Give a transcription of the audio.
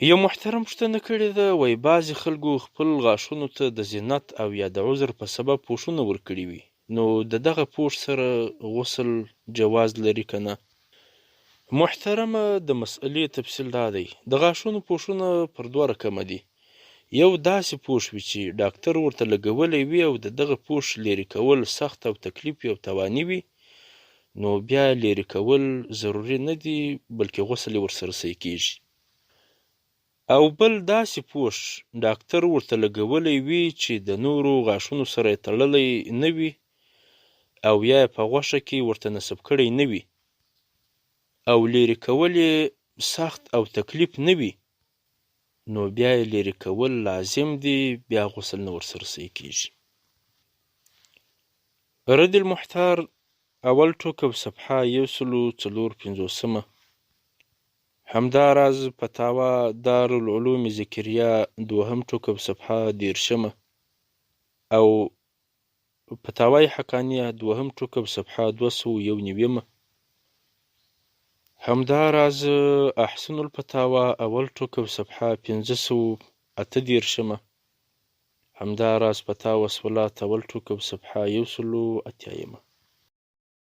یو محترم پوښتنه کړې ده، وایي بعضې خلکو خپل غاښونو ته د زینت او یا د عذر په سبب پوښونه ورکړي وي، نو د دغه پوښ سره غسل جواز لري که نه؟ محترمه، د مسئلې تفصیل دا دی، د غاښونو پوښونه پر دوه رقمه دي. یو داسې پوښ وي چې ډاکټر ورته لګولی وي او د دغه پوښ لرې کول سخت او تکلیف او تواني وي، نو بیا لرې کول ضروري نه دي، بلکې غسل یې ورسره صحیح کیږي. او بل داسې پوښ ډاکټر ورته لګولی وي چې د نورو غاښونو سره یې تړلی نه وي او یا یې په غوښه کې ورته نصب کړی نه وي او لرې کول یې سخت او تکلیف نه وي، نو بیا یې لرې کول لازم دي، بیا غسل نه ورسره صحیح کیږي. رد المحتار اول ټوک او صفحه 154. همداراز فتاوا دارالعلوم ذکریه دوهم ټوک او صفحه 10 او فتاوای حقانیه دوهم ټوک او صفحه 291. همداراز احسن الفتاوا اول ټوک او صفحه 538. همداراز فتاوا الصلاة اول ټوک او صفحه 180.